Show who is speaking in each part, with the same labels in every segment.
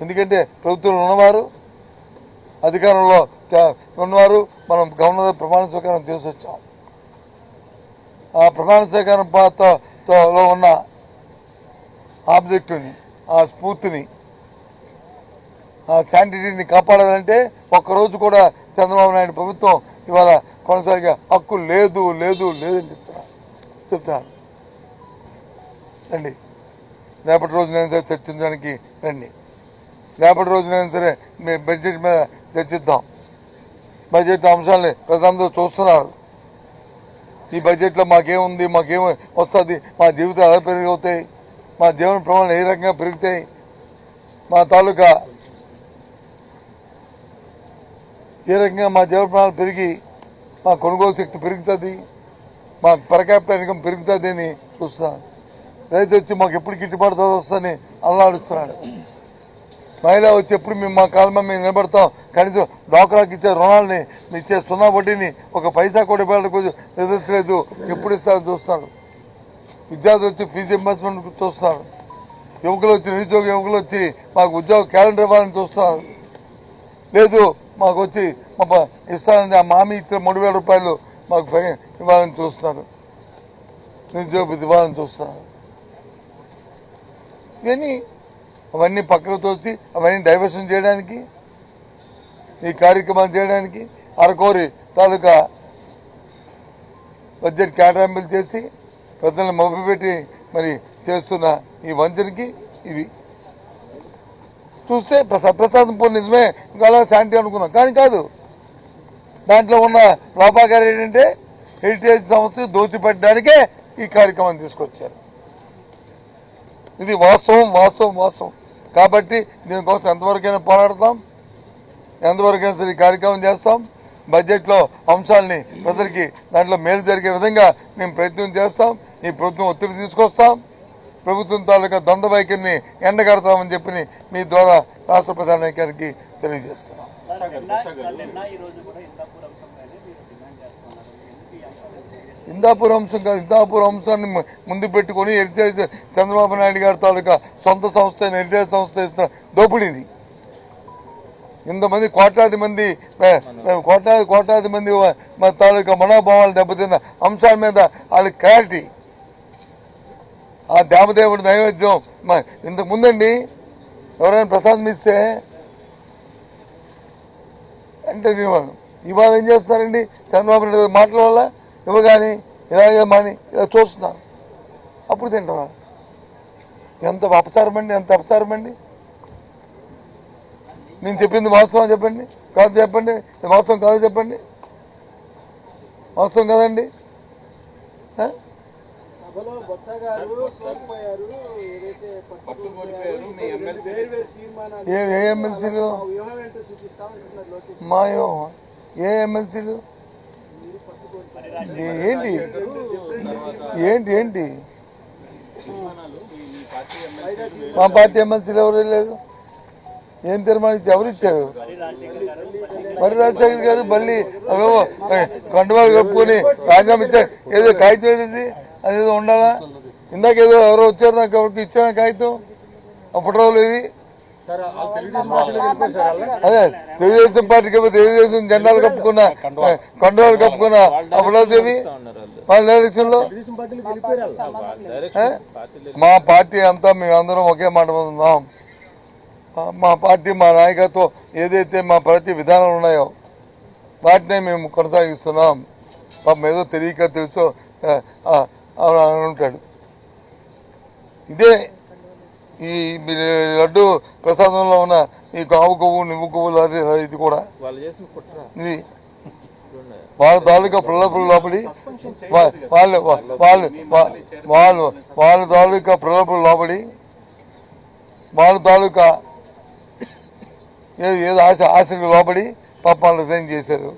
Speaker 1: ఎందుకంటే ప్రభుత్వంలో ఉన్నవారు, అధికారంలో ఉన్నవారు. మనం గవర్నర్ ప్రమాణ స్వీకారం చేసి వచ్చాం. ఆ ప్రమాణ స్వీకారంలో ఉన్న ఆబ్జెక్టివ్ని, ఆ స్ఫూర్తిని, ఆ శాంటిటీని కాపాడాలంటే ఒక్కరోజు కూడా చంద్రబాబు నాయుడు ప్రభుత్వం ఇవాళ కొనసాగే హక్కు లేదు లేదు లేదని చెప్తున్నాను. రండి, రేపటి రోజునైనా సరే చర్చించడానికి రండి. రేపటి రోజునైనా సరే మీ బడ్జెట్ మీద చర్చిద్దాం. బడ్జెట్ అంశాలని ప్రజలందరూ చూస్తున్నారు. ఈ బడ్జెట్లో మాకేముంది, మాకేమి వస్తుంది, మా జీవితాలు ఎలా పెరిగవుతాయి, మా జీవన ప్రమాణాలు ఏ రకంగా పెరుగుతాయి, మా తాలూకా ఏ రకంగా మా జీవన ప్రమాణాలు పెరిగి మా కొనుగోలు శక్తి పెరుగుతుంది, మా పర్ క్యాపిటల్ ఇన్కమ్ పెరుగుతుంది అని చూస్తున్నాను. రైతు వచ్చి మాకు ఎప్పుడు గిట్టుబాటు వస్తుందని అల్లాడుస్తున్నాడు. మహిళ వచ్చి ఎప్పుడు మేము మా కాలం మేము నిలబడతాం, కనీసం డాక్రాకి ఇచ్చే రుణాలని ఇచ్చే 0 వడ్డీని ఒక పైసా కూడా ఇవ్వడానికి ఎదుర్చలేదు, ఎప్పుడు ఇస్తారని చూస్తున్నారు. విద్యార్థులు వచ్చి ఫీజు రింబర్స్మెంట్ చూస్తున్నారు. యువకులు వచ్చి, నిరుద్యోగ యువకులు వచ్చి మాకు ఉద్యోగ క్యాలెండర్ ఇవ్వాలని చూస్తున్నారు. లేదు మాకు వచ్చి మా ఇస్తానని ఆ హామీ ఇచ్చిన 3,000 రూపాయలు మాకు ఇవ్వాలని చూస్తున్నారు. నిరుద్యోగ ఇవ్వాలని చూస్తున్నారు. అవన్నీ పక్కకు తోసి అవన్నీ డైవర్షన్ చేయడానికి, ఈ కార్యక్రమాలు చేయడానికి అరకోరి తాలూకా బడ్జెట్ కేటాయింపులు చేసి ప్రజలను మభ్యపెట్టి మరి చేస్తున్న ఈ వంచనకి ఇవి చూస్తే ప్రసాదం పోనీ నిజమే ఇంకా శాంతి అనుకున్నాం, కానీ కాదు. దాంట్లో ఉన్న లోపాకారం ఏంటంటే హెరిటేజ్ సంస్థ దోచిపెట్టడానికే ఈ కార్యక్రమాన్ని తీసుకొచ్చారు. ఇది వాస్తవం వాస్తవం వాస్తవం. కాబట్టి దీనికోసం ఎంతవరకైనా పోరాడతాం, ఎంతవరకైనా సరే ఈ కార్యక్రమం చేస్తాం. బడ్జెట్లో అంశాలని ప్రజలకి దాంట్లో మేలు జరిగే విధంగా మేము ప్రయత్నం చేస్తాం. ఈ ప్రభుత్వం ఒత్తిడి తీసుకొస్తాం. ప్రభుత్వం తాలూకా ద్వంద్వ వైఖరిని ఎండగడతామని చెప్పి మీ ద్వారా రాష్ట్ర ప్రధానానికి తెలియజేస్తున్నాం. ఇందాపూర్ అంశం కాదు, ఇందాపూర్ అంశాన్ని ముందు పెట్టుకుని హెరిటేజ్ చంద్రబాబు నాయుడు గారి తాలూకా సొంత సంస్థ హెరిటేజ్ సంస్థ ఇస్తున్న దోపిడీది. ఇంతమంది కోట్లాది మంది మా తాలూకా మనోభావాలు దెబ్బతిన్న అంశాల మీద వాళ్ళకి క్లారిటీ. ఆ దేవదేవుడి నైవేద్యం ఇంతకు ముందండి ఎవరైనా ప్రసాదం ఇస్తే అంటే ఇవాళ ఏం చేస్తారండి, చంద్రబాబు నాయుడు మాటల వల్ల ఇవ్వగాని ఇలాగే మాని ఇలా చూస్తున్నారు, అప్పుడు తింటున్నారు. ఎంత అపచారం అండి, ఎంత అపచారం అండి. నేను చెప్పింది వాస్తవం చెప్పండి, కాదు చెప్పండి, వాస్తవం కాదు చెప్పండి. వాస్తవం కదండి. ఏ ఎమ్మెల్సీలు మాయో, ఏ ఎమ్మెల్సీలు ఏంటి ఏంటి ఏంటి మా పార్టీ ఎమ్మెల్సీలు ఎవరు లేదు. ఏం తీర్మానించి ఎవరు ఇచ్చారు? మరి రాజశేఖర్ గారు మళ్ళీ అవేవో కండువాలు కప్పుకొని రాజీనామా ఇచ్చారు. ఏదో కాగితం ఏది అదేదో ఉండాలా? ఇందాకేదో ఎవరో వచ్చారు, నాకు ఎవరికి ఇచ్చాను కాగితం. అప్పటి రోజులు ఇవి అదే తెలుగుదేశం పార్టీకి తెలుగుదేశం జెండాలు కప్పుకున్న కండువాలు కప్పుకున్న అప్పటివి వాళ్ళ ఎలక్షన్ లో. మా పార్టీ అంతా మేమందరం ఒకే మాట ఉన్నాం. మా పార్టీ మా నాయకత్వం ఏదైతే మా ప్రతి విధానాలు ఉన్నాయో వాటినే మేము కొనసాగిస్తున్నాం. పాపం ఏదో తెలియక తెలుసో ఉంటాడు. ఇదే ఈ లడ్డు ప్రసాదంలో ఉన్న ఈ కావు కొవ్వు నివ్వు కొవ్వులు ఇది కూడా ఇది వాళ్ళ తాలూకా ప్రలోభాలు లోపలి వాళ్ళ తాలూకా ప్రలోభాలు లోపడి వాళ్ళ తాలూకా ఏదో ఆశకు లోపడి పాపాలను రిజైన్ చేశారు.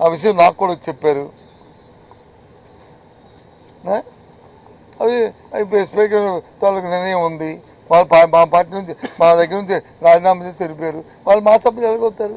Speaker 1: ఆ విషయం నాకు కూడా చెప్పారు. అవి స్పీకర్ తాలూకు నిర్ణయం ఉంది. వాళ్ళు మా పార్టీ నుంచి మా దగ్గర నుంచి రాజీనామా చేసి వెళ్ళిపోయారు. వాళ్ళు మా సభ్యులు ఎలాగొస్తారు?